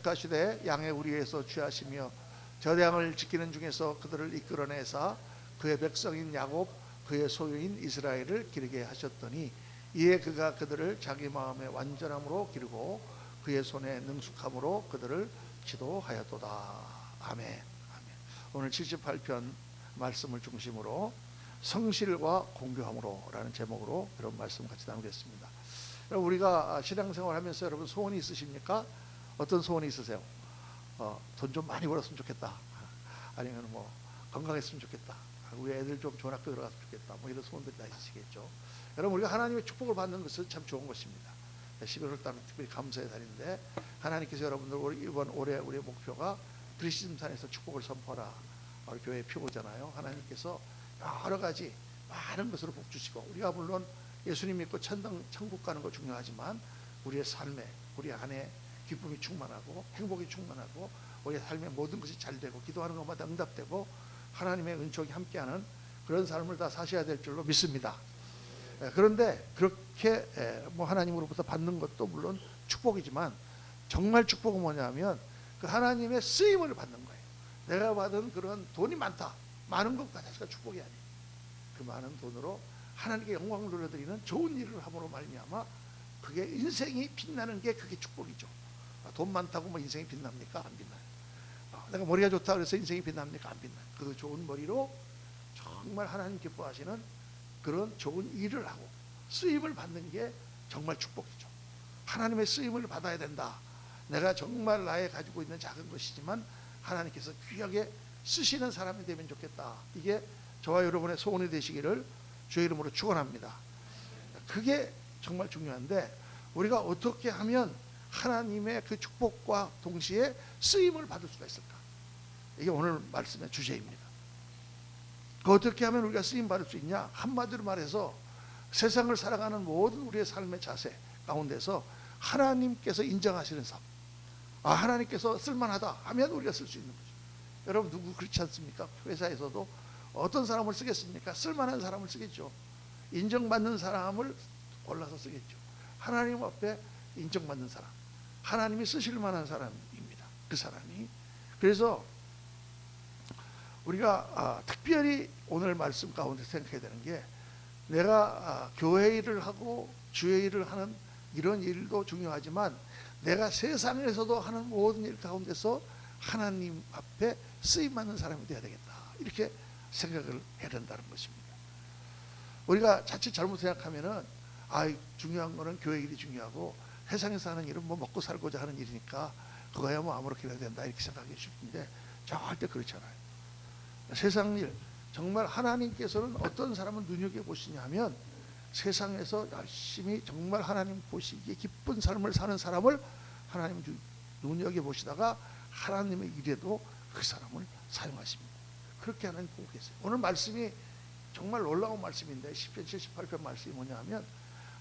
택하시되 양의 우리에서 취하시며 저량을 지키는 중에서 그들을 이끌어내사 그의 백성인 야곱 그의 소유인 이스라엘을 기르게 하셨더니 이에 그가 그들을 자기 마음의 완전함으로 기르고 그의 손에 능숙함으로 그들을 지도하였도다. 아멘. 아멘. 오늘 78편 말씀을 중심으로 성실과 공교함으로 라는 제목으로 여러분 말씀 같이 나누겠습니다. 여러분, 우리가 신앙생활 하면서 여러분 소원이 있으십니까? 어떤 소원이 있으세요? 돈 좀 많이 벌었으면 좋겠다. 아니면 뭐 건강했으면 좋겠다. 우리 애들 좀 좋은 학교 들어갔으면 좋겠다. 뭐 이런 소원들이 다 있으시겠죠. 여러분, 우리가 하나님의 축복을 받는 것은 참 좋은 것입니다. 11월 달은 특별히 감사의 달인데 하나님께서 여러분들 이번 올해 우리의 목표가 그리스도산에서 축복을 선포하라. 우리 교회에 피우잖아요. 하나님께서 여러 가지 많은 것으로 복 주시고, 우리가 물론 예수님 믿고 천국 가는 거 중요하지만 우리의 삶에 우리 안에 기쁨이 충만하고 행복이 충만하고 우리의 삶의 모든 것이 잘 되고 기도하는 것마다 응답되고 하나님의 은총이 함께하는 그런 삶을 다 사셔야 될 줄로 믿습니다. 그런데 그렇게 뭐 하나님으로부터 받는 것도 물론 축복이지만 정말 축복은 뭐냐면 그 하나님의 쓰임을 받는 거예요. 내가 받은 그런 돈이 많은 것 자체가 축복이 아니에요. 그 많은 돈으로 하나님께 영광을 돌려드리는 좋은 일을 함으로 말미암아 그게 인생이 빛나는 게 그게 축복이죠. 돈 많다고 뭐 인생이 빛납니까? 안 빛나요. 내가 머리가 좋다 그래서 인생이 빛납니까? 안 빛나요. 그 좋은 머리로 정말 하나님 기뻐하시는 그런 좋은 일을 하고 쓰임을 받는 게 정말 축복이죠. 하나님의 쓰임을 받아야 된다. 내가 정말 나의 가지고 있는 작은 것이지만 하나님께서 귀하게 쓰시는 사람이 되면 좋겠다. 이게 저와 여러분의 소원이 되시기를 주의 이름으로 축원합니다. 그게 정말 중요한데 우리가 어떻게 하면 하나님의 그 축복과 동시에 쓰임을 받을 수가 있을까? 이게 오늘 말씀의 주제입니다. 어떻게 하면 우리가 쓰임 받을 수 있냐? 한마디로 말해서 세상을 살아가는 모든 우리의 삶의 자세 가운데서 하나님께서 인정하시는 삶, 하나님께서 쓸만하다 하면 우리가 쓸 수 있는 거죠. 여러분, 누구 그렇지 않습니까? 회사에서도 어떤 사람을 쓰겠습니까? 쓸만한 사람을 쓰겠죠. 인정받는 사람을 골라서 쓰겠죠. 하나님 앞에 인정받는 사람, 하나님이 쓰실 만한 사람입니다. 그 사람이. 그래서 우리가 특별히 오늘 말씀 가운데 생각해야 되는 게, 내가 교회 일을 하고 주의 일을 하는 이런 일도 중요하지만 내가 세상에서도 하는 모든 일 가운데서 하나님 앞에 쓰임받는 사람이 되어야 되겠다, 이렇게 생각을 해야 된다는 것입니다. 우리가 자칫 잘못 생각하면은 중요한 거는 교회 일이 중요하고 세상에서 하는 일은 뭐 먹고 살고자 하는 일이니까 그거야 뭐 아무렇게나 해야 된다, 이렇게 생각하기 쉽은데 절대 그렇지 않아요. 세상 일, 정말 하나님께서는 어떤 사람을 눈여겨보시냐 하면 세상에서 열심히 정말 하나님 보시기에 기쁜 삶을 사는 사람을 하나님 눈여겨보시다가 하나님의 일에도 그 사람을 사용하십니다. 그렇게 하나님 보고 계세요. 오늘 말씀이 정말 놀라운 말씀인데 10편 78편 말씀이 뭐냐 하면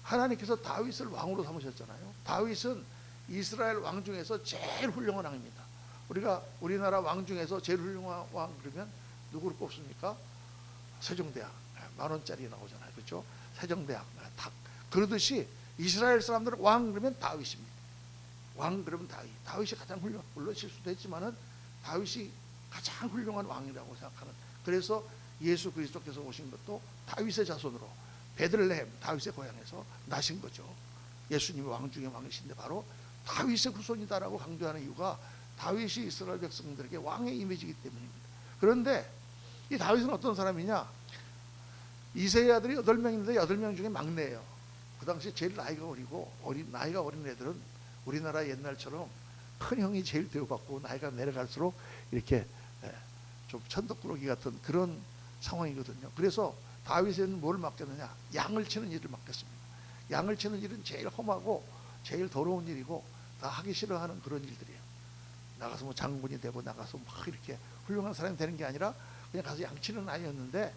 하나님께서 다윗을 왕으로 삼으셨잖아요. 다윗은 이스라엘 왕 중에서 제일 훌륭한 왕입니다. 우리나라 왕 중에서 제일 훌륭한 왕 그러면 누구를 뽑습니까? 세종대왕, 10,000원짜리 나오잖아요. 그렇죠? 세종대왕 탁. 그러듯이 이스라엘 사람들은 왕 그러면 다윗입니다. 왕 그러면 다윗이 가장 훌륭한, 물론 실수도 했지만은 다윗이 가장 훌륭한 왕이라고 생각하는. 그래서 예수 그리스도께서 오신 것도 다윗의 자손으로 베들레헴, 다윗의 고향에서 나신 거죠. 예수님이 왕 중에 왕이신데 바로 다윗의 후손이다라고 강조하는 이유가 다윗이 이스라엘 백성들에게 왕의 이미지이기 때문입니다. 그런데 이 다윗은 어떤 사람이냐? 이세의 아들이 8명인데 8명 중에 막내예요. 그 당시 제일 나이가 어린 애들은 우리나라 옛날처럼 큰 형이 제일 대우받고 나이가 내려갈수록 이렇게 좀 천덕꾸러기 같은 그런 상황이거든요. 그래서 다윗은 뭘 맡겼느냐? 양을 치는 일을 맡겼습니다. 양을 치는 일은 제일 험하고 제일 더러운 일이고 다 하기 싫어하는 그런 일들이에요. 나가서 뭐 장군이 되고 나가서 막 이렇게 훌륭한 사람이 되는 게 아니라 그냥 가서 양치는 아이였는데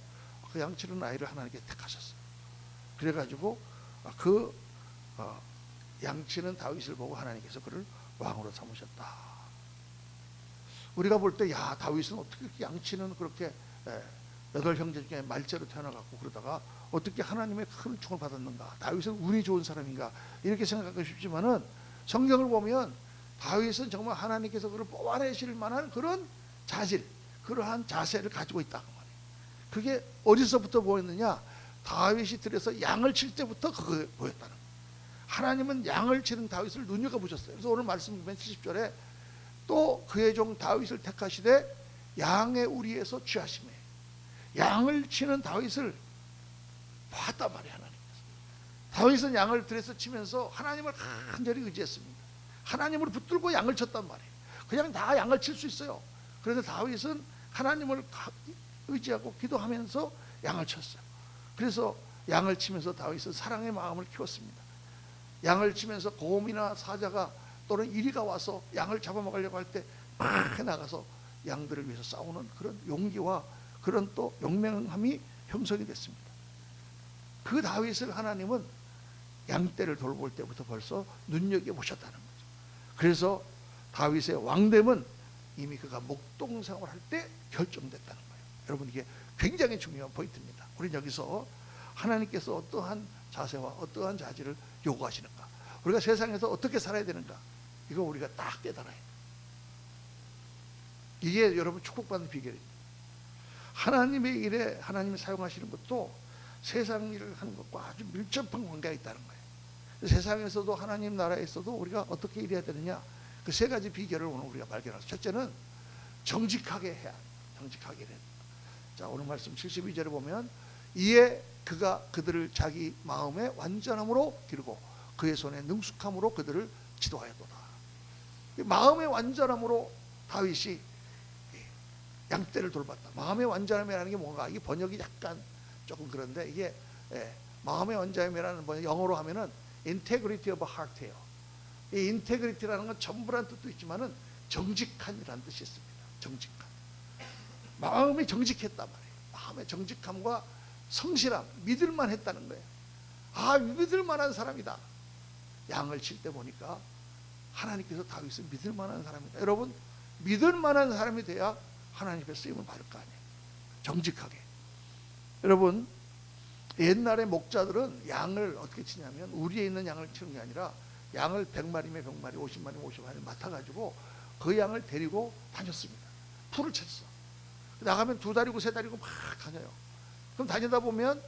그 양치는 아이를 하나님께 택하셨어요. 그래가지고 그 양치는 다윗을 보고 하나님께서 그를 왕으로 삼으셨다. 우리가 볼 때 다윗은 어떻게 이렇게 양치는 그렇게 8형제 중에 말째로 태어나갖고 그러다가 어떻게 하나님의 큰 은총을 받았는가? 다윗은 운이 좋은 사람인가? 이렇게 생각하기 쉽지만은 성경을 보면 다윗은 정말 하나님께서 그를 뽑아내실 만한 그런 자질, 그러한 자세를 가지고 있다고 말이에요. 그게 어디서부터 보였느냐? 다윗이 들여서 양을 칠 때부터 그거 보였다는 거예요. 하나님은 양을 치는 다윗을 눈여겨보셨어요. 그래서 오늘 말씀 보면 70절에 또 그의 종 다윗을 택하시되 양의 우리에서 취하심에, 양을 치는 다윗을 봤단 말이에요. 하나님께서. 다윗은 양을 들여서 치면서 하나님을 간절히 의지했습니다. 하나님을 붙들고 양을 쳤단 말이에요. 그냥 다 양을 칠 수 있어요. 그래서 다윗은 하나님을 의지하고 기도하면서 양을 쳤어요. 그래서 양을 치면서 다윗은 사랑의 마음을 키웠습니다. 양을 치면서 곰이나 사자가 또는 이리가 와서 양을 잡아먹으려고 할 때 막 나가서 양들을 위해서 싸우는 그런 용기와 그런 또 용맹함이 형성이 됐습니다. 그 다윗을 하나님은 양떼를 돌볼 때부터 벌써 눈여겨보셨다는 거죠. 그래서 다윗의 왕됨은 이미 그가 목동 생활할 때 결정됐다는 거예요. 여러분, 이게 굉장히 중요한 포인트입니다. 우리는 여기서 하나님께서 어떠한 자세와 어떠한 자질을 요구하시는가, 우리가 세상에서 어떻게 살아야 되는가, 이거 우리가 딱 깨달아야 돼요. 이게 여러분 축복받는 비결입니다. 하나님의 일에 하나님이 사용하시는 것도 세상 일을 하는 것과 아주 밀접한 관계가 있다는 거예요. 세상에서도 하나님 나라에서도 우리가 어떻게 일해야 되느냐, 그 세 가지 비결을 오늘 우리가 발견하죠. 첫째는 정직하게 해야 합니다. 정직하게 해야 됩니다. 자, 오늘 말씀 72절에 보면 이에 그가 그들을 자기 마음의 완전함으로 기르고 그의 손의 능숙함으로 그들을 지도하였도다. 마음의 완전함으로 다윗이 양떼를 돌봤다. 마음의 완전함이라는 게 뭔가, 이게 번역이 약간 조금 그런데, 이게 마음의 완전함이라는 번역, 영어로 하면은 integrity of heart예요. 이 integrity라는 건 전부란 뜻도 있지만은 정직한이라는 뜻이 있습니다. 정직한. 마음이 정직했단 말이에요. 마음의 정직함과 성실함, 믿을만 했다는 거예요. 아, 믿을만한 사람이다. 양을 칠 때 보니까 하나님께서 다윗을 믿을만한 사람이다. 여러분, 믿을만한 사람이 돼야 하나님의 쓰임을 받을 거 아니에요. 정직하게. 여러분, 옛날에 목자들은 양을 어떻게 치냐면 우리에 있는 양을 치는 게 아니라 양을 100마리면 100마리, 50마리면 50마리 맡아가지고 그 양을 데리고 다녔습니다. 풀을 쳤어. 나가면 2다리고 3다리고 막 다녀요. 그럼 다니다 보면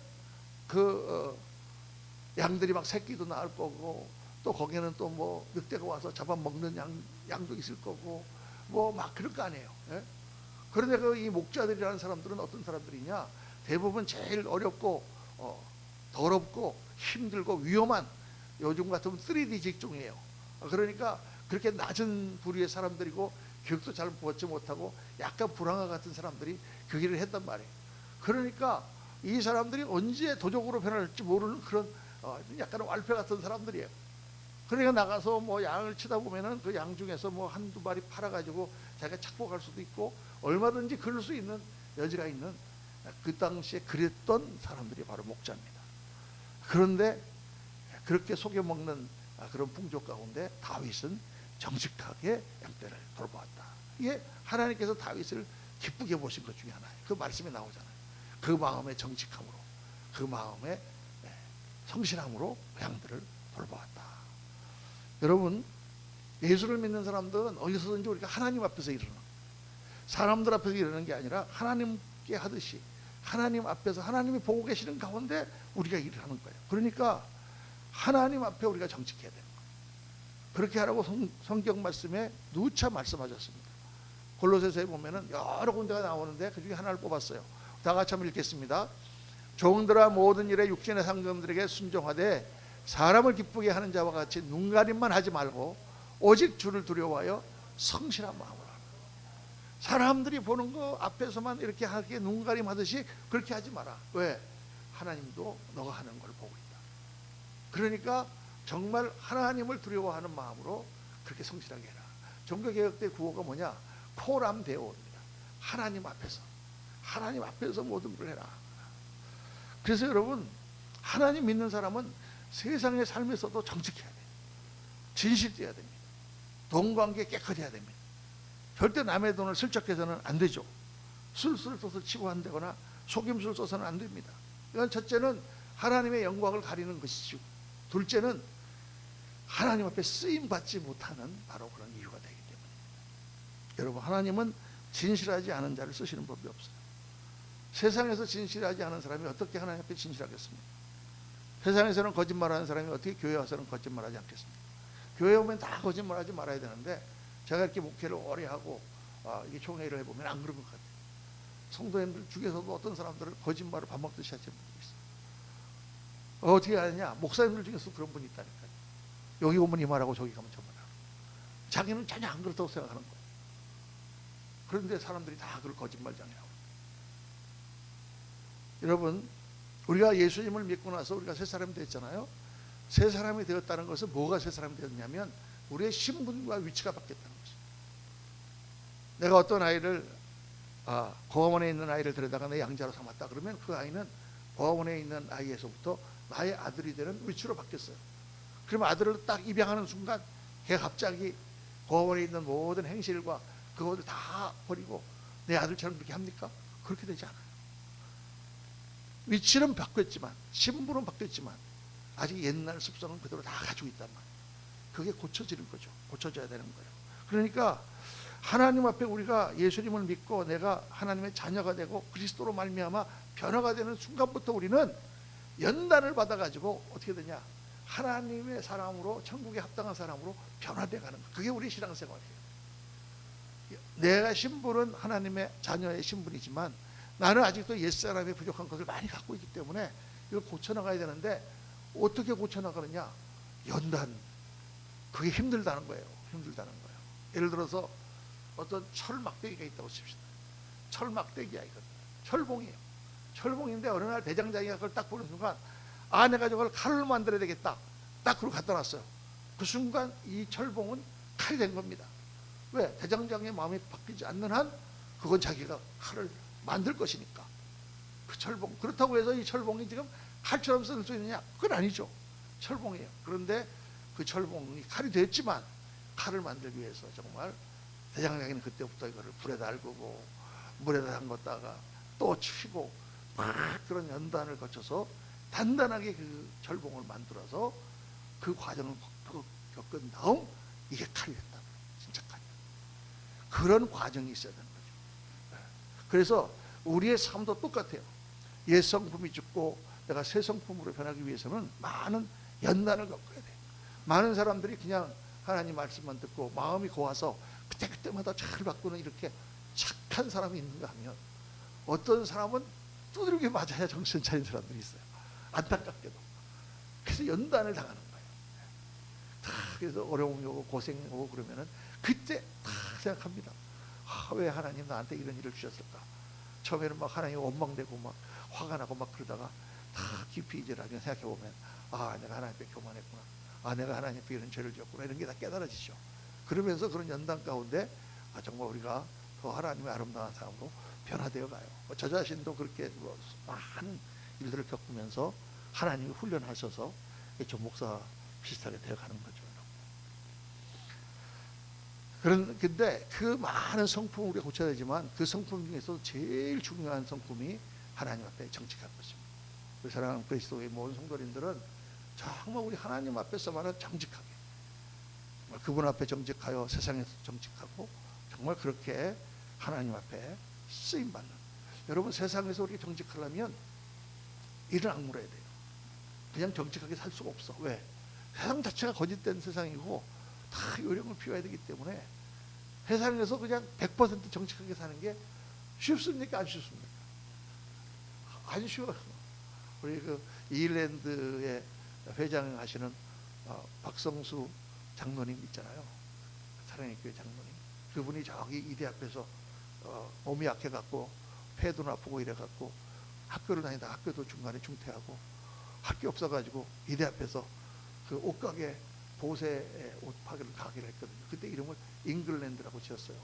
양들이 막 새끼도 낳을 거고, 또 거기에는 또 뭐 늑대가 와서 잡아먹는 양도 있을 거고, 뭐 막 그럴 거 아니에요. 예? 그런데 이 목자들이라는 사람들은 어떤 사람들이냐, 대부분 제일 어렵고 더럽고 힘들고 위험한, 요즘 같으면 3D 직종이에요. 그러니까 그렇게 낮은 부류의 사람들이고 교육도 잘 받지 못하고 약간 불황아 같은 사람들이 그 길을 했단 말이에요. 그러니까 이 사람들이 언제 도적으로 변할지 모르는 그런 약간 왈패 같은 사람들이에요. 그러니까 나가서 뭐 양을 치다 보면은 그 양 중에서 뭐 한두 마리 팔아가지고 자기가 착복할 수도 있고 얼마든지 그럴 수 있는 여지가 있는, 그 당시에 그랬던 사람들이 바로 목자입니다. 그런데 그렇게 속여먹는 그런 풍조 가운데 다윗은 정직하게 양떼를 돌보았다. 이게 하나님께서 다윗을 기쁘게 보신 것 중에 하나예요. 그 말씀에 나오잖아요. 그 마음의 정직함으로, 그 마음의 성실함으로 양들을 돌보았다. 여러분, 예수를 믿는 사람들은 어디서든지 우리가 하나님 앞에서 일어나는 거예요. 사람들 앞에서 일어나는 게 아니라 하나님께 하듯이 하나님 앞에서 하나님이 보고 계시는 가운데 우리가 일을 하는 거예요. 그러니까 하나님 앞에 우리가 정직해야 되는 거예요. 그렇게 하라고 성경 말씀에 누차 말씀하셨습니다. 골로새서에 보면은 여러 군데가 나오는데 그 중에 하나를 뽑았어요. 다 같이 한번 읽겠습니다. 종들아 모든 일에 육신의 상급들에게 순종하되 사람을 기쁘게 하는 자와 같이 눈가림만 하지 말고 오직 주를 두려워하여 성실한 마음으로 하라. 사람들이 보는 거 앞에서만 이렇게 하게 눈가림 하듯이 그렇게 하지 마라. 왜? 하나님도 너가 하는 걸 보고 있다. 그러니까 정말 하나님을 두려워하는 마음으로 그렇게 성실하게 해라. 종교개혁 때 구호가 뭐냐? 코람 데오입니다. 하나님 앞에서 모든 걸 해라. 그래서 여러분, 하나님 믿는 사람은 세상의 삶에서도 정직해야 돼요. 진실되어야 됩니다. 돈 관계 깨끗해야 됩니다. 절대 남의 돈을 슬쩍 해서는 안 되죠. 술술 써서 치고 한다거나 속임수를 써서는 안 됩니다. 이건 첫째는 하나님의 영광을 가리는 것이죠. 둘째는 하나님 앞에 쓰임 받지 못하는 바로 그런 이유가 되기 때문에, 여러분, 하나님은 진실하지 않은 자를 쓰시는 법이 없어요. 세상에서 진실하지 않은 사람이 어떻게 하나님 앞에 진실하겠습니까? 세상에서는 거짓말하는 사람이 어떻게 교회 와서는 거짓말하지 않겠습니까? 교회 오면 다 거짓말하지 말아야 되는데, 제가 이렇게 목회를 오래 하고 이게 총회를 해보면 안 그런 것 같아요. 성도님들 중에서도 어떤 사람들은 거짓말을 밥 먹듯이 하시는 분들이 있어요. 어떻게 하느냐? 목사님들 중에서 그런 분이 있다니까요. 여기 오면 이 말하고 저기 가면 저 말하고, 자기는 전혀 안 그렇다고 생각하는 거예요. 그런데 사람들이 다 그걸 거짓말장이라고. 여러분, 우리가 예수님을 믿고 나서 우리가 새 사람이 됐잖아요. 새 사람이 되었다는 것은 뭐가 새 사람이 되었냐면 우리의 신분과 위치가 바뀌었다는 것이죠. 내가 어떤 아이를 고아원에 있는 아이를 데려다가 내 양자로 삼았다 그러면 그 아이는 고아원에 있는 아이에서부터 나의 아들이 되는 위치로 바뀌었어요. 그러면 아들을 딱 입양하는 순간 걔가 갑자기 고아원에 있는 모든 행실과 그것을 다 버리고 내 아들처럼 그렇게 합니까? 그렇게 되지 않아요. 위치는 바뀌었지만, 신분은 바뀌었지만 아직 옛날 습성은 그대로 다 가지고 있단 말이에요. 그게 고쳐지는 거죠. 고쳐져야 되는 거예요. 그러니까 하나님 앞에 우리가 예수님을 믿고 내가 하나님의 자녀가 되고 그리스도로 말미암아 변화가 되는 순간부터 우리는 연단을 받아가지고 어떻게 되냐? 하나님의 사람으로, 천국에 합당한 사람으로 변화되어 가는 거예요. 그게 우리 신앙생활이에요. 내가 신분은 하나님의 자녀의 신분이지만 나는 아직도 옛사람의 부족한 것을 많이 갖고 있기 때문에 이걸 고쳐나가야 되는데, 어떻게 고쳐나가느냐? 연단. 그게 힘들다는 거예요. 힘들다는 거예요. 예를 들어서 어떤 철막대기가 있다고 칩시다. 철막대기야, 이거 철봉이에요. 철봉인데 어느 날 대장장이가 그걸 딱 보는 순간, 내가 저걸 칼로 만들어야 되겠다, 딱 그걸 갖다 놨어요. 그 순간 이 철봉은 칼이 된 겁니다. 왜? 대장장의 마음이 바뀌지 않는 한 그건 자기가 칼을 만들 것이니까. 그 철봉, 그렇다고 해서 이 철봉이 지금 칼처럼 쓸 수 있느냐? 그건 아니죠. 철봉이에요. 그런데 그 철봉이 칼이 됐지만 칼을 만들기 위해서 정말 대장장이는 그때부터 이거를 불에다 달구고 물에다 담갔다가 또 치고 막 그런 연단을 거쳐서 단단하게 그 철봉을 만들어서 그 과정을 겪은 다음 이게 칼이 됐다. 진짜 칼이. 그런 과정이 있어야 되는 거죠. 그래서 우리의 삶도 똑같아요. 옛 성품이 죽고 내가 새 성품으로 변하기 위해서는 많은 연단을 겪어야 돼요. 많은 사람들이 그냥 하나님 말씀만 듣고 마음이 고와서 그때그때마다 잘 바꾸는 이렇게 착한 사람이 있는가 하면, 어떤 사람은 두드리게 맞아야 정신 차린 사람들이 있어요. 안타깝게도. 그래서 연단을 당하는 거예요. 그래서 어려움이 오고 고생이 오고 그러면은 그때 다 생각합니다. 왜 하나님 나한테 이런 일을 주셨을까? 처음에는 막 하나님 원망되고 막 화가 나고 막 그러다가 다 깊이 이제 나중에 생각해 보면, 내가 하나님 앞에 교만했구나. 내가 하나님 앞에 이런 죄를 지었구나. 이런 게 다 깨달아지죠. 그러면서 그런 연단 가운데 정말 우리가 더 하나님의 아름다운 사람으로 변화되어 가요. 저 자신도 그렇게 많은 일들을 겪으면서 하나님이 훈련하셔서 좀 목사 비슷하게 되어 가는 거죠. 그런데 그 많은 성품을 우리가 고쳐야 되지만 그 성품 중에서 제일 중요한 성품이 하나님 앞에 정직한 것입니다. 우리 사랑하는 그리스도의 모든 성도님들은 정말 우리 하나님 앞에서만은 정직하게, 그분 앞에 정직하여 세상에서 정직하고 정말 그렇게 하나님 앞에 쓰임받는, 여러분 세상에서 우리가 정직하려면 이를 악물어야 돼요. 그냥 정직하게 살 수가 없어. 왜? 세상 자체가 거짓된 세상이고 다 요령을 피워야 되기 때문에 세상에서 그냥 100% 정직하게 사는 게 쉽습니까? 안 쉽습니까? 안 쉬워요. 우리 그 이일랜드의 회장하시는 박성수 장로님 있잖아요. 사랑의 교회 장로님. 그분이 저기 이대 앞에서 몸이 약해갖고 폐도 아프고 이래갖고 학교를 다니다 학교도 중간에 중퇴하고 학교 없어가지고 이대 앞에서 그 옷가게 보세 옷 파기를 가게를 했거든요. 그때 이름을 잉글랜드라고 지었어요.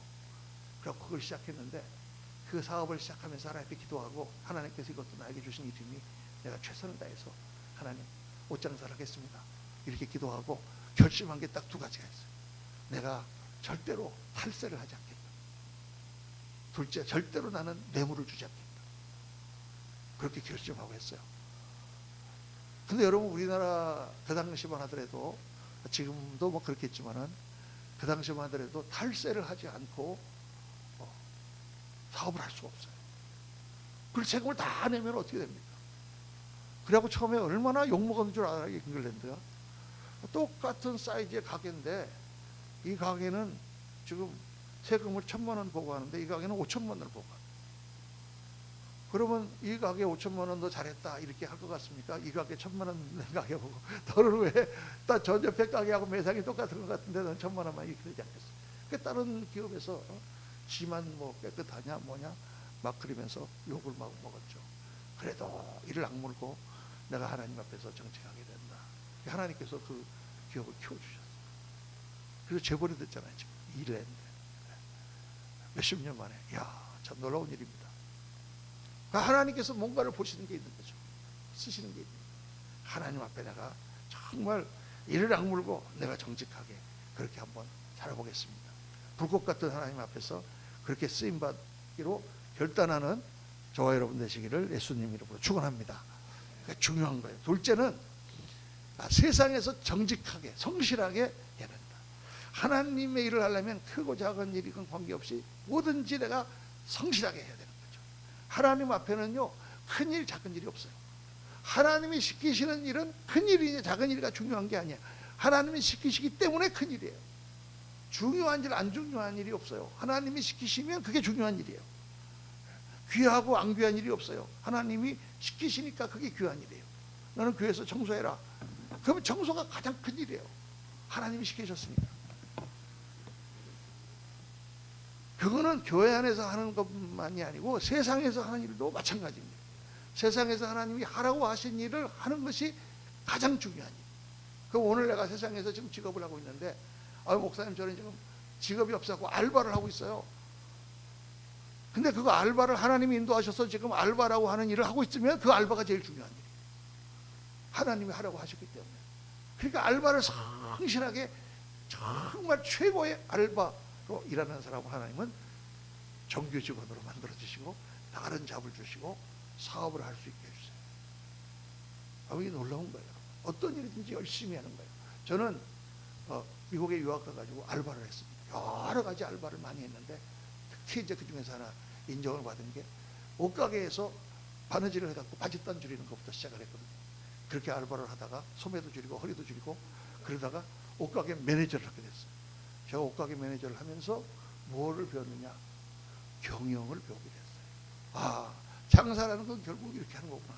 그래서 그걸 시작했는데 그 사업을 시작하면서 하나님 앞에 기도하고, 하나님께서 이것도 나에게 주신 일이니 내가 최선을 다해서 하나님 옷장사를 하겠습니다. 이렇게 기도하고 결심한 게 딱 두 가지가 있어요. 내가 절대로 탈세를 하지 않겠다. 둘째, 절대로 나는 뇌물을 주지 않겠다. 그렇게 결심하고 했어요. 근데 여러분, 우리나라 그 당시만 하더라도 지금도 뭐 그렇겠지만은 그 당시만 하더라도 탈세를 하지 않고 사업을 할 수가 없어요. 그 세금을 다 내면 어떻게 됩니까? 그래갖고 처음에 얼마나 욕먹은 줄 알아요, 잉글랜드가. 똑같은 사이즈의 가게인데 이 가게는 지금 세금을 1,000만 원 보고하는데 이 가게는 5천만 원을 보고합니다. 그러면 이 가게 5천만 원 더 잘했다 이렇게 할 것 같습니까? 이 가게 1,000만 원 낸 가게 보고 너는 왜 전 옆에 가게하고 매상이 똑같은 것 같은데 넌 1,000만 원만 이렇게 되지 않겠어? 그 다른 기업에서 지만 뭐 깨끗하냐 뭐냐 막 그러면서 욕을 막 먹었죠. 그래도 이를 악물고 내가 하나님 앞에서 정직하게 된다. 하나님께서 그 기업을 키워주셨어요. 그래서 재벌이 됐잖아요. 지금 이랜드 몇십 년 만에. 이야, 참 놀라운 일입니다. 하나님께서 뭔가를 보시는 게 있는 거죠. 쓰시는 게 있는 거예요. 하나님 앞에 내가 정말 이를 악물고 내가 정직하게 그렇게 한번 살아보겠습니다. 불꽃 같은 하나님 앞에서 그렇게 쓰임받기로 결단하는 저와 여러분 되시기를 예수님 이름으로 축원합니다. 그게 중요한 거예요. 둘째는 세상에서 정직하게 성실하게 해야 된다. 하나님의 일을 하려면 크고 작은 일이건 관계없이 뭐든지 내가 성실하게 해야 되는 거죠. 하나님 앞에는요 큰 일 작은 일이 없어요. 하나님이 시키시는 일은 큰 일이냐 작은 일이가 중요한 게 아니에요. 하나님이 시키시기 때문에 큰 일이에요. 중요한 일 안 중요한 일이 없어요. 하나님이 시키시면 그게 중요한 일이에요. 귀하고 안 귀한 일이 없어요. 하나님이 시키시니까 그게 귀한 일이에요. 너는 교회에서 청소해라. 그러면 청소가 가장 큰 일이에요. 하나님이 시키셨으니까. 그거는 교회 안에서 하는 것만이 아니고 세상에서 하는 일도 마찬가지입니다. 세상에서 하나님이 하라고 하신 일을 하는 것이 가장 중요한 일. 그 오늘 내가 세상에서 지금 직업을 하고 있는데 목사님 저는 지금 직업이 없어서 알바를 하고 있어요. 근데 그거 알바를 하나님이 인도하셔서 지금 알바라고 하는 일을 하고 있으면 그 알바가 제일 중요한 일이에요. 하나님이 하라고 하셨기 때문에. 그러니까 알바를 성실하게 정말 최고의 알바로 일하는 사람을 하나님은 정규 직원으로 만들어 주시고 다른 잡을 주시고 사업을 할 수 있게 해주세요. 이게 놀라운 거예요. 어떤 일이든지 열심히 하는 거예요. 저는 미국에 유학 가가지고 알바를 했습니다. 여러 가지 알바를 많이 했는데 특히 이제 그 중에서 하나 인정을 받은 게 옷가게에서 바느질을 해갖고 바짓단 줄이는 것부터 시작을 했거든요. 그렇게 알바를 하다가 소매도 줄이고 허리도 줄이고 그러다가 옷가게 매니저를 하게 됐어요. 제가 옷가게 매니저를 하면서 뭐를 배웠느냐? 경영을 배우게 됐어요. 장사라는 건 결국 이렇게 하는 거구나.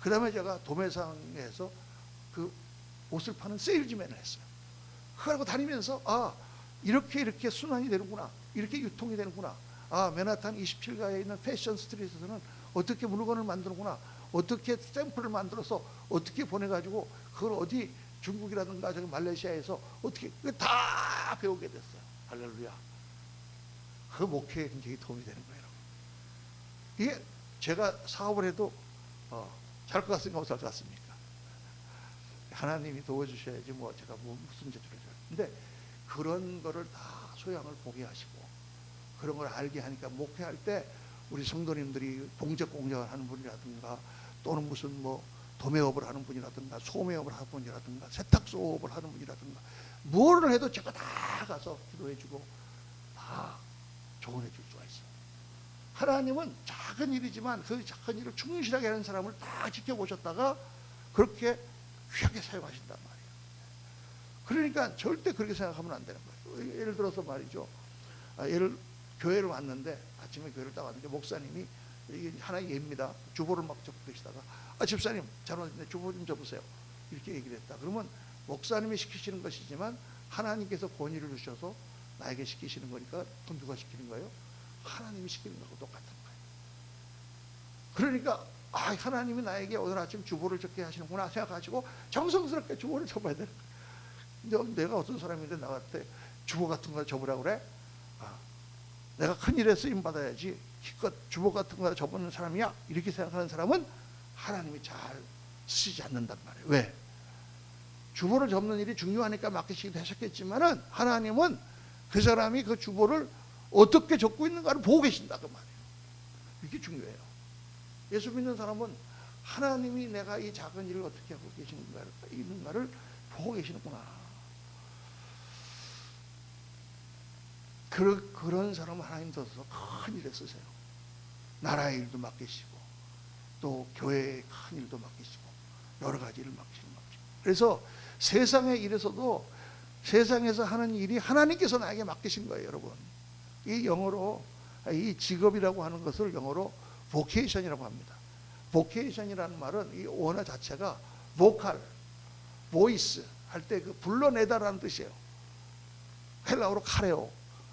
그 다음에 제가 도매상에서 그 옷을 파는 세일즈맨을 했어요. 그러고 다니면서 이렇게 순환이 되는구나. 이렇게 유통이 되는구나. 맨하탄 27가에 있는 패션 스트리트에서는 어떻게 물건을 만드는구나. 어떻게 샘플을 만들어서 어떻게 보내가지고 그걸 어디 중국이라든가 저기 말레이시아에서 어떻게 다 배우게 됐어요. 할렐루야. 그 목회에 굉장히 도움이 되는 거예요. 이게 제가 사업을 해도 잘 것 같습니까? 못할 것 같습니까? 하나님이 도와주셔야지 뭐 제가 무슨 재주를 줘요. 근데 그런 거를 다 소양을 보게 하시고 그런 걸 알게 하니까 목회할 때 우리 성도님들이 봉제 공장을 하는 분이라든가 또는 무슨 뭐 도매업을 하는 분이라든가 소매업을 하는 분이라든가 세탁소업을 하는 분이라든가 뭐를 해도 제가 다 가서 기도해주고 다 조언해 줄 수가 있어요. 하나님은 작은 일이지만 그 작은 일을 충실하게 하는 사람을 다 지켜보셨다가 그렇게 귀하게 사용하신단 말이에요. 그러니까 절대 그렇게 생각하면 안 되는 거예요. 예를 들어서 말이죠. 교회를 왔는데 아침에 교회를 딱 왔는데 목사님이 이게 하나의 예입니다. 주보를 막 적고 계시다가 집사님 잘 왔는데 주보 좀 접으세요. 이렇게 얘기를 했다. 그러면 목사님이 시키시는 것이지만 하나님께서 권위를 주셔서 나에게 시키시는 거니까 그럼 누가 시키는 거예요? 하나님이 시키는 거하고 똑같은 거예요. 그러니까 하나님이 나에게 오늘 아침 주보를 적게 하시는구나 생각하시고 정성스럽게 주보를 접어야 되는 거예요. 근데 내가 어떤 사람인데 나한테 주보 같은 거 접으라고 그래? 내가 큰일에 쓰임 받아야지 기껏 주보 같은 거 접는 사람이야? 이렇게 생각하는 사람은 하나님이 잘 쓰시지 않는단 말이에요. 왜? 주보를 접는 일이 중요하니까 맡기시기도 하셨겠지만은 하나님은 그 사람이 그 주보를 어떻게 적고 있는가를 보고 계신다 그 말이에요. 이게 중요해요. 예수 믿는 사람은 하나님이 내가 이 작은 일을 어떻게 하고 계시는가를 보고 계시는구나. 그런 사람은 하나님 둬서 큰 일에 쓰세요. 나라의 일도 맡기시고 또 교회의 큰 일도 맡기시고 여러 가지 일을 맡기시고. 그래서 세상의 일에서도 세상에서 하는 일이 하나님께서 나에게 맡기신 거예요, 여러분. 이 영어로 이 직업이라고 하는 것을 영어로 vocation이라고 합니다. vocation이라는 말은 이 원어 자체가 vocal, voice 할 때 그 불러내다라는 뜻이에요. 헬라어로 카레오.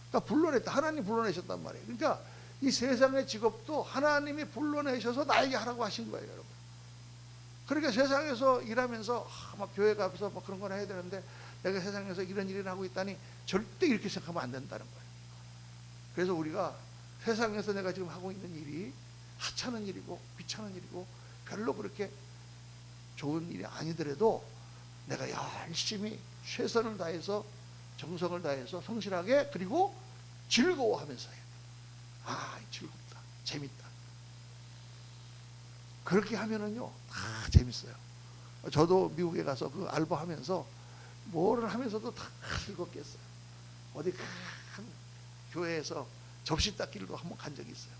그러니까 불러냈다. 하나님 불러내셨단 말이에요. 그러니까 이 세상의 직업도 하나님이 불러내셔서 나에게 하라고 하신 거예요, 여러분. 그러니까 세상에서 일하면서 막 교회 가서 막 그런 걸 해야 되는데 내가 세상에서 이런 일을 하고 있다니 절대 이렇게 생각하면 안 된다는 거예요. 그래서 우리가 세상에서 내가 지금 하고 있는 일이 하찮은 일이고 귀찮은 일이고 별로 그렇게 좋은 일이 아니더라도 내가 열심히 최선을 다해서 정성을 다해서 성실하게 그리고 즐거워하면서 해야 돼. 아, 즐겁다, 재밌다. 그렇게 하면은요 다 재밌어요. 저도 미국에 가서 그 알바하면서 뭐를 하면서도 다 즐겁겠어요. 어디 큰 교회에서 접시 닦기를 한번 간 적이 있어요.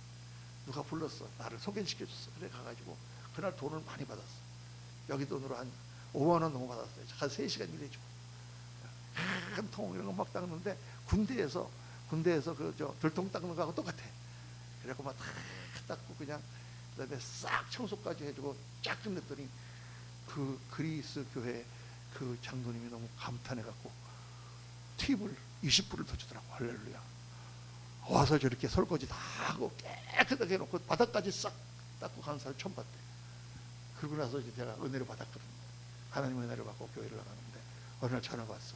누가 불렀어, 나를 소개시켜줬어. 그래 가가지고 그날 돈을 많이 받았어. 여기 돈으로 한 5만 원 넘어 받았어요. 한 3시간 일해주고 큰 통 이런 거 막 닦는데 군대에서 그 저 들통 닦는 거하고 똑같아. 그래갖고 막 다 닦고 그냥 그다음에 싹 청소까지 해주고 쫙 끝냈더니 그 그리스 교회 그 장로님이 너무 감탄해갖고 팁을 20불을 더 주더라고. 할렐루야. 와서 저렇게 설거지 다 하고 깨끗하게 해놓고 바닥까지 싹 닦고 가는 사람 처음 봤대. 그러고 나서 이제 제가 은혜를 받았거든요. 하나님 은혜를 받고 교회를 나가는데 어느 날 전화가 왔어.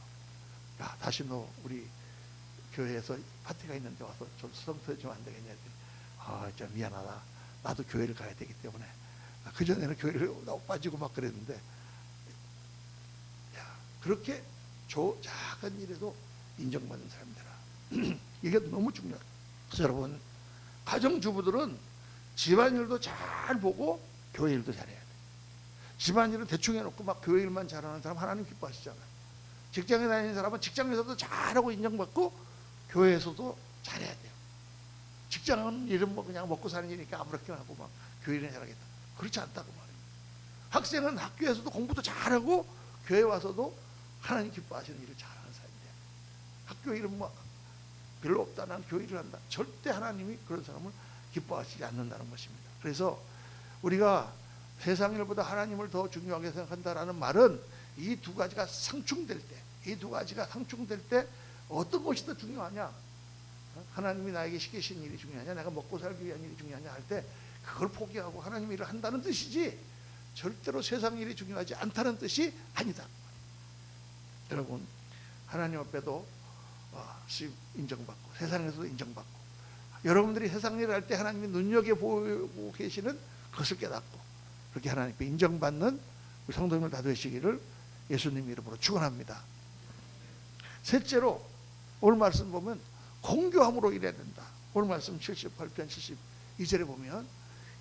야, 다시 너 우리 교회에서 파티가 있는데 와서 좀 수성토해 주면 안 되겠냐 했더니 아, 진짜 미안하다. 나도 교회를 가야 되기 때문에. 그전에는 교회를 빠지고 막 그랬는데, 야, 그렇게 작은 일에도 인정받는 사람들아. 이게 너무 중요해요. 그래서 여러분, 가정주부들은 집안일도 잘 보고 교회 일도 잘해야 돼. 집안일은 대충 해놓고 막 교회 일만 잘하는 사람 하나님 기뻐하시잖아요. 직장에 다니는 사람은 직장에서도 잘하고 인정받고 교회에서도 잘해야 돼요. 직장은 일은 뭐 그냥 먹고 사는 일이니까 아무렇게나 하고 막 교회 일은 잘하겠다. 그렇지 않다고 말해요. 학생은 학교에서도 공부도 잘하고 교회 와서도 하나님 기뻐하시는 일을 잘하는 사람이에요. 학교 일은 뭐 별로 없다, 난 교회 일을 한다. 절대 하나님이 그런 사람을 기뻐하시지 않는다는 것입니다. 그래서 우리가 세상 일보다 하나님을 더 중요하게 생각한다라는 말은 이 두 가지가 상충될 때 어떤 것이 더 중요하냐? 하나님이 나에게 시키신 일이 중요하냐? 내가 먹고 살기 위한 일이 중요하냐? 할 때 그걸 포기하고 하나님 일을 한다는 뜻이지 절대로 세상 일이 중요하지 않다는 뜻이 아니다. 여러분, 하나님 앞에도 인정받고 세상에서도 인정받고 여러분들이 세상 일을 할 때 하나님이 눈여겨보고 계시는 그것을 깨닫고 그렇게 하나님 앞에 인정받는 우리 성도님들 다 되시기를 예수님 이름으로 축원합니다. 셋째로 오늘 말씀 보면 공교함으로 일해야 된다. 오늘 말씀 78편 72절에 보면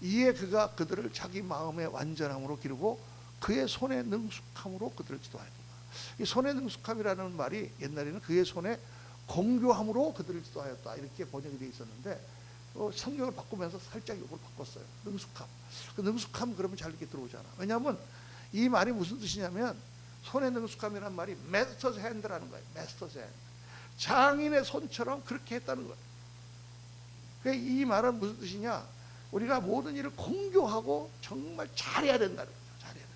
이에 그가 그들을 자기 마음의 완전함으로 기르고 그의 손의 능숙함으로 그들을 지도하였다. 이 손의 능숙함이라는 말이 옛날에는 그의 손에 공교함으로 그들을 지도하였다 이렇게 번역이 되어 있었는데 성경을 바꾸면서 살짝 이걸 바꿨어요. 능숙함. 그 능숙함 그러면 잘 이렇게 들어오잖아. 왜냐하면 이 말이 무슨 뜻이냐면 손의 능숙함이라는 말이 마스터스 핸드라는 거예요. 마스터스 핸드. 장인의 손처럼 그렇게 했다는 거예요. 이 말은 무슨 뜻이냐? 우리가 모든 일을 공교하고 정말 잘해야 된다는 거예요. 잘해야 된다.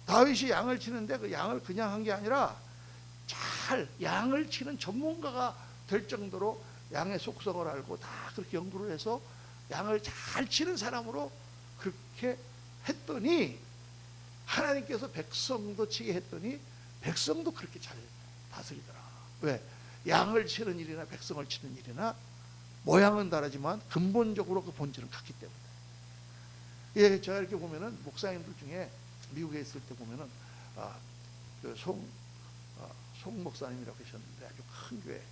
다윗이 양을 치는데 그 양을 그냥 한 게 아니라 양을 치는 전문가가 될 정도로 양의 속성을 알고 다 그렇게 연구를 해서 양을 잘 치는 사람으로 그렇게 했더니 하나님께서 백성도 치게 했더니 백성도 그렇게 잘 다스리더라. 왜? 양을 치는 일이나 백성을 치는 일이나 모양은 다르지만 근본적으로 그 본질은 같기 때문에. 예, 제가 이렇게 보면은 목사님들 중에 미국에 있을 때 보면은 송 목사님이라고 계셨는데 아주 큰 교회.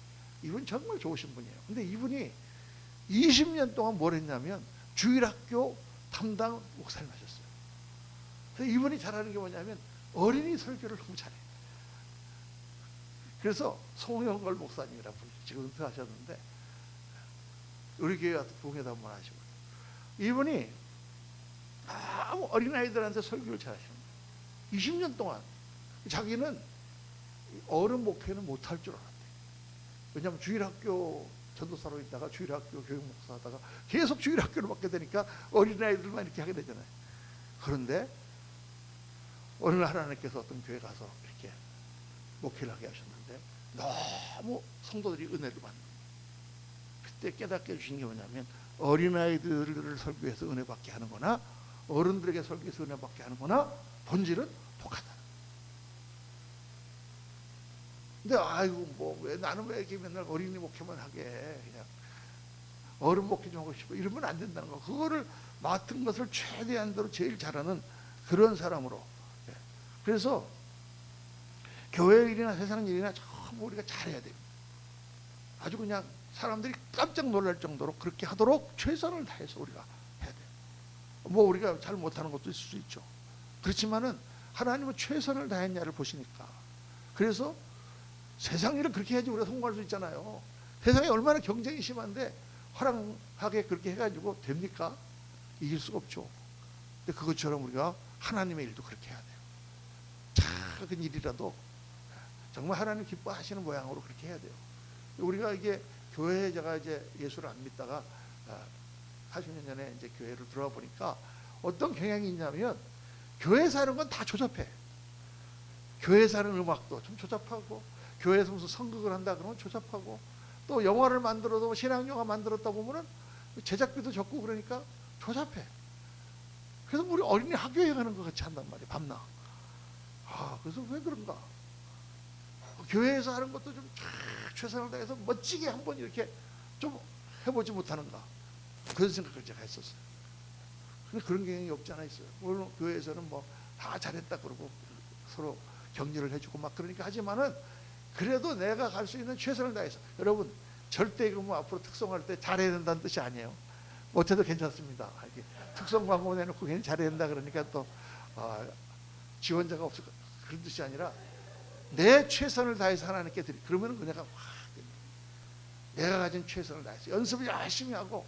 이분 정말 좋으신 분이에요. 근데 이분이 20년 동안 뭘 했냐면 주일학교 담당 목사님 하셨어요. 그래서 이분이 잘하는 게 뭐냐면 어린이 설교를 너무 잘해요. 그래서 송영걸 목사님이라고 지금 은퇴하셨는데 우리 교회 와서 부흥회도 한번 하시고, 이분이 아무 어린아이들한테 설교를 잘하시는 거예요. 20년 동안 자기는 어른 목회는 못할 줄 알았대요. 왜냐하면 주일학교 전도사로 있다가 주일학교 교육목사 하다가 계속 주일학교를 맡게 되니까 어린아이들만 이렇게 하게 되잖아요. 그런데 어느 날 하나님께서 어떤 교회 가서 이렇게 목회를 하게 하셨는데 너무 성도들이 은혜를 받는 거예요. 그때 깨닫게 해주신 게 뭐냐면, 어린아이들을 설교해서 은혜 받게 하는 거나 어른들에게 설교해서 은혜 받게 하는 거나 본질은 똑같다. 근데 아이고 뭐 왜 나는 왜 이렇게 맨날 어린이 목회만 하게, 그냥 어른 목회 좀 하고 싶어, 이러면 안 된다는 거. 그거를 맡은 것을 최대한대로 제일 잘하는 그런 사람으로. 그래서 교회 일이나 세상 일이나 전부 우리가 잘해야 돼요. 아주 그냥 사람들이 깜짝 놀랄 정도로 그렇게 하도록 최선을 다해서 우리가 해야 돼요. 뭐 우리가 잘 못하는 것도 있을 수 있죠. 그렇지만은 하나님은 최선을 다했냐를 보시니까. 그래서 세상 일을 그렇게 해야지 우리가 성공할 수 있잖아요. 세상에 얼마나 경쟁이 심한데 화랑하게 그렇게 해가지고 됩니까? 이길 수가 없죠. 근데 그것처럼 우리가 하나님의 일도 그렇게 해야 돼요. 작은 일이라도 정말 하나님 기뻐하시는 모양으로 그렇게 해야 돼요. 우리가 이게 교회에 제가 이제 예수를 안 믿다가 40년 전에 이제 교회를 들어와 보니까 어떤 경향이 있냐면, 교회 사는 건 다 조잡해. 교회 사는 음악도 좀 조잡하고, 교회에서 무슨 선극을 한다 그러면 조잡하고, 또 영화를 만들어도 신앙영화 만들었다 보면은 제작비도 적고 그러니까 조잡해. 그래서 우리 어린이 학교에 가는 것 같이 한단 말이에요, 밤낮. 그래서 왜 그런가? 교회에서 하는 것도 좀 최선을 다해서 멋지게 한번 이렇게 좀 해보지 못하는가, 그런 생각을 제가 했었어요. 근데 그런 경향이 없지 않아 있어요. 물론 교회에서는 뭐 다 잘했다 그러고 서로 격려를 해주고 막 그러니까 하지만은, 그래도 내가 갈 수 있는 최선을 다해서. 여러분, 절대 이거 뭐 앞으로 특성할 때 잘해야 된다는 뜻이 아니에요. 못해도 괜찮습니다. 이렇게 특성 광고 내놓고 괜히 잘해야 된다 그러니까 또 지원자가 없을 것, 그런 뜻이 아니라 내 최선을 다해서 하나님께 드리. 그러면 은혜가 확 됩니다. 내가 가진 최선을 다해서 연습을 열심히 하고,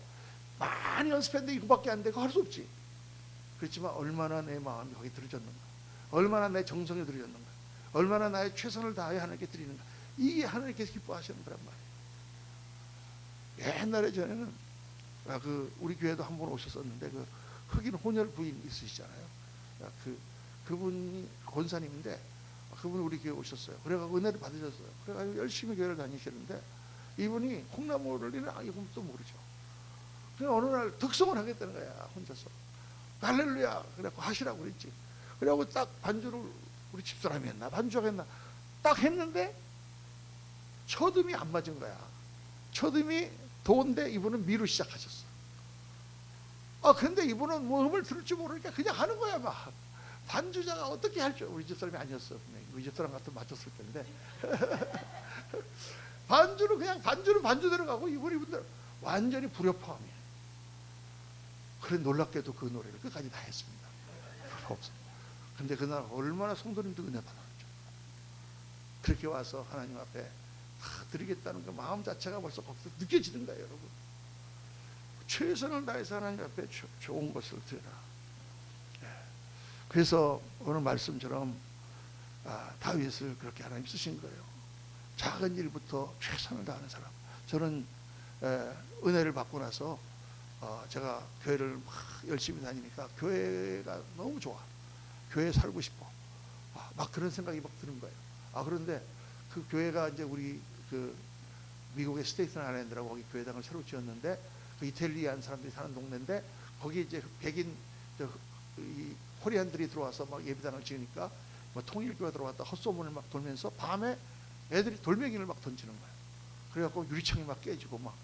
많이 연습했는데 이거밖에 안 되고 할 수 없지. 그렇지만 얼마나 내 마음이 거기 들어졌는가, 얼마나 내 정성이 들어졌는가, 얼마나 나의 최선을 다해 하나님께 드리는가, 이게 하나님께서 기뻐하시는 거란 말이에요. 옛날에 전에는 우리 교회도 한 번 오셨었는데, 그 흑인 혼혈 부인 있으시잖아요. 그분이 권사님인데, 그분이 우리 교회 오셨어요. 그래가지고 은혜를 받으셨어요. 그래가지고 열심히 교회를 다니시는데, 이분이 콩나물을 이건 또 모르죠. 그냥 어느 날 득성을 하겠다는 거야, 혼자서. 할렐루야 그래갖고 하시라고 그랬지. 그래갖고 딱 반주를, 우리 집사람이 했나 반주가 했나 딱 했는데 초듬이 안 맞은 거야. 초듬이 도인데 이분은 미루 시작하셨어. 근데 이분은 뭐 음을 들을 줄 모르니까 그냥 하는 거야. 막 반주자가 어떻게 할 줄. 우리 집사람이 아니었어. 우리 집사람 같으면 맞췄을 텐데 반주는 그냥 반주대로 가고, 이분들 완전히 불협화음이야. 그래 놀랍게도 그 노래를 끝까지 다 했습니다. 근데 그날 얼마나 성도님도 은혜 받았죠. 그렇게 와서 하나님 앞에 다 드리겠다는 그 마음 자체가 벌써 거기서 느껴지는 거예요, 여러분. 최선을 다해서 하나님 앞에 좋은 것을 드려라. 그래서 오늘 말씀처럼 다윗을 그렇게 하나님 쓰신 거예요. 작은 일부터 최선을 다하는 사람. 저는 은혜를 받고 나서 제가 교회를 막 열심히 다니니까 교회가 너무 좋아. 교회에 살고 싶어. 막 그런 생각이 막 드는 거예요. 그런데 그 교회가 이제 우리 그 미국의 스테이튼 아일랜드라고 거기 교회당을 새로 지었는데, 그 이탈리안 사람들이 사는 동네인데, 거기 이제 백인 이 코리안들이 들어와서 막 예배당을 지으니까 뭐 통일교가 들어왔다 헛소문을 막 돌면서 밤에 애들이 돌멩이를 막 던지는 거예요. 그래갖고 유리창이 막 깨지고 막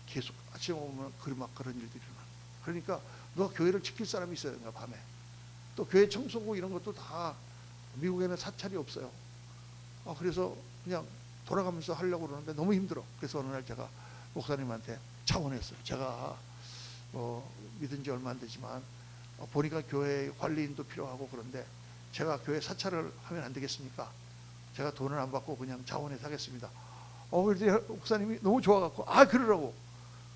계속 아침에 오면 막 그런 일들이 일어나. 그러니까 너 교회를 지킬 사람이 있어야 된다. 밤에 또 교회 청소고 이런 것도 다 미국에는 사찰이 없어요. 그래서 그냥 돌아가면서 하려고 그러는데 너무 힘들어. 그래서 어느 날 제가 목사님한테 차원했어요. 제가 믿은 지 얼마 안 되지만 보니까 교회 관리인도 필요하고 그런데 제가 교회 사찰을 하면 안 되겠습니까? 제가 돈을 안 받고 그냥 자원해서 하겠습니다. 그랬더니 목사님이 너무 좋아갖고 그러라고.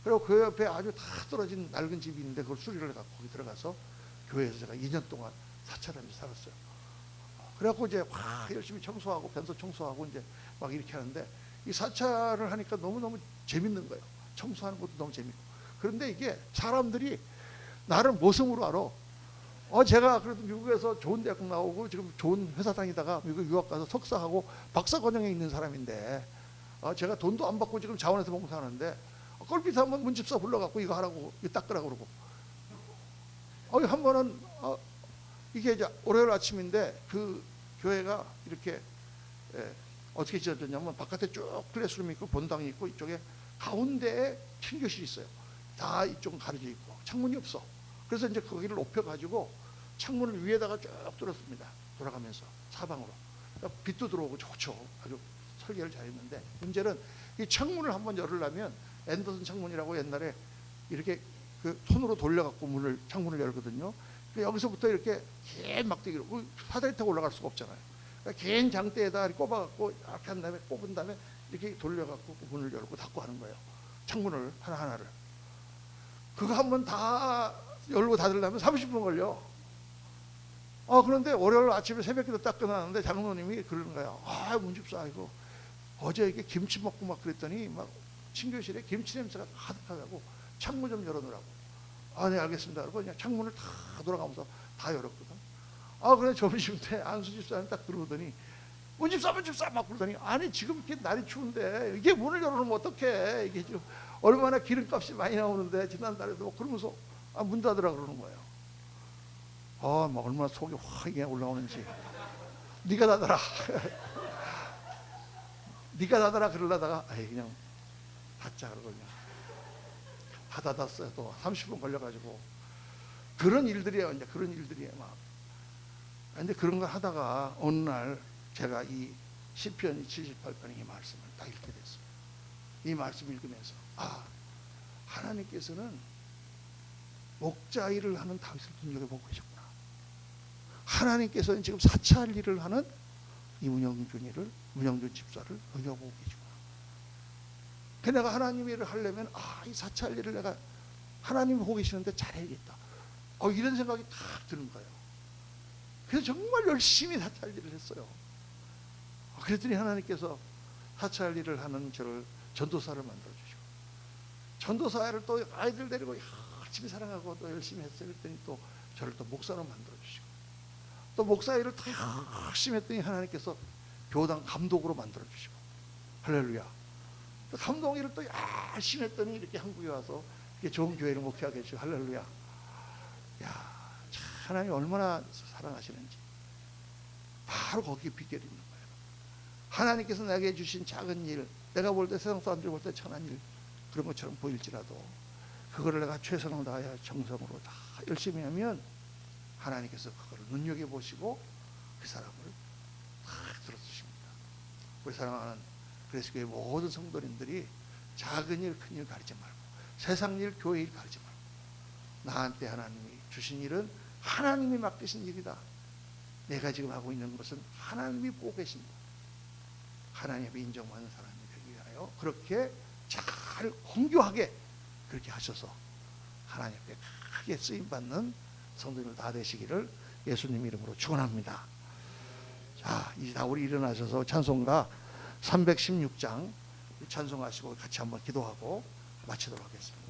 그리고 그 옆에 아주 다 떨어진 낡은 집이 있는데 그걸 수리를 해갖고 거기 들어가서 교회에서 제가 2년 동안 사찰하면서 살았어요. 그래갖고 이제 열심히 청소하고 변소 청소하고 이제 막 이렇게 하는데 이 사찰을 하니까 너무너무 재밌는 거예요. 청소하는 것도 너무 재밌고. 그런데 이게 사람들이 나를 모성으로 알아. 제가 그래도 미국에서 좋은 대학 나오고 지금 좋은 회사 다니다가 미국 유학 가서 석사하고 박사 과정에 있는 사람인데 제가 돈도 안 받고 지금 자원해서 봉사하는데 껄핏하면 문집사 불러갖고 이거 하라고 이거 닦으라고 그러고 한 번은 이게 이제 월요일 아침인데 그 교회가 이렇게 어떻게 지어졌냐면 바깥에 쭉 클래스룸이 있고 본당이 있고 이쪽에 가운데에 친교실이 있어요. 다 이쪽은 가려져 있고 창문이 없어. 그래서 이제 거기를 높여가지고 창문을 위에다가 쭉 뚫었습니다. 돌아가면서 사방으로. 그러니까 빛도 들어오고 좋죠. 아주 설계를 잘했는데 문제는 이 창문을 한번 열으려면 앤더슨 창문이라고 옛날에 이렇게 그 손으로 돌려갖고 창문을 열거든요. 그러니까 여기서부터 이렇게 긴 막대기로 사다리 타고 올라갈 수가 없잖아요. 그러니까 긴 장대에다 꼽아갖고 이렇게 한 다음에 꼽은 다음에 이렇게 돌려갖고 문을 열고 닫고 하는 거예요. 창문을 하나하나를. 그거 한번 다 열고 닫으려면 30분 걸려. 그런데 월요일 아침에 새벽에도 딱 끝나는데 장로님이 그러는 거야. 문집사 이거 어제 이게 김치 먹고 막 그랬더니 막 친교실에 김치 냄새가 가득하다고 창문 좀 열어놓으라고. 네 알겠습니다. 그러고 그냥 창문을 다 돌아가면서 다 열었거든. 그래 점심 때 안수 집사님 딱 들어오더니 문집사 막 부르더니 아니 지금 이렇게 날이 추운데 이게 문을 열어놓으면 어떡해. 이게 지금 얼마나 기름값이 많이 나오는데 지난달에도 막 그러면서 문 닫으라 그러는 거예요. 막 얼마나 속이 확 이게 올라오는지. 네가 닫아라. 네가 닫아라 그러려다가 그냥 닫자 그러고 그냥 다 닫았어요. 또 30분 걸려가지고 그런 일들이에요. 이제 그런 일들이에요. 막. 근데 그런 걸 하다가 어느 날 제가 이 시편 78편의 이 말씀을 딱 읽게 됐어요. 이 말씀 읽으면서 하나님께서는 목자 일을 하는 다윗을 눈여겨보고 계셨구나. 하나님께서는 지금 사찰 일을 하는 이 문영준 집사를 눈여겨보고 계시구나. 그 내가 하나님 일을 하려면 이 사찰 일을 내가 하나님이 보고 계시는데 잘해야겠다. 이런 생각이 딱 드는 거예요. 그래서 정말 열심히 사찰 일을 했어요. 그랬더니 하나님께서 사찰 일을 하는 저를 전도사를 만들어주시고 전도사를 또 아이들 데리고 열심히 사랑하고 또 열심히 했어요. 그랬더니 또 저를 또 목사로 만들어주시고 또 목사 일을 더 열심히 했더니 하나님께서 교당 감독으로 만들어주시고 할렐루야. 감독 일을 또 열심히 했더니 이렇게 한국에 와서 이렇게 좋은 교회를 목회하게 해주시고 할렐루야. 참 하나님 얼마나 사랑하시는지 바로 거기에 비결이 있는 거예요. 하나님께서 내게 주신 작은 일, 내가 볼 때 세상 사람들이 볼 때 천한 일 그런 것처럼 보일지라도 그거를 내가 최선을 다하여 정성으로 다 열심히 하면 하나님께서 그거를 눈여겨보시고 그 사람을 다 들어주십니다. 우리 사랑하는 그리스도의 모든 성도님들이 작은 일, 큰 일 가리지 말고 세상 일, 교회 일 가리지 말고 나한테 하나님이 주신 일은 하나님이 맡기신 일이다. 내가 지금 하고 있는 것은 하나님이 보고 계신다. 하나님 앞에 인정받는 사람이 되기 위하여 그렇게 잘 공교하게 그렇게 하셔서 하나님 앞에 크게 쓰임받는 성도님들 다 되시기를 예수님 이름으로 축원합니다. 자, 이제 다 우리 일어나셔서 찬송가 316장 찬송하시고 같이 한번 기도하고 마치도록 하겠습니다.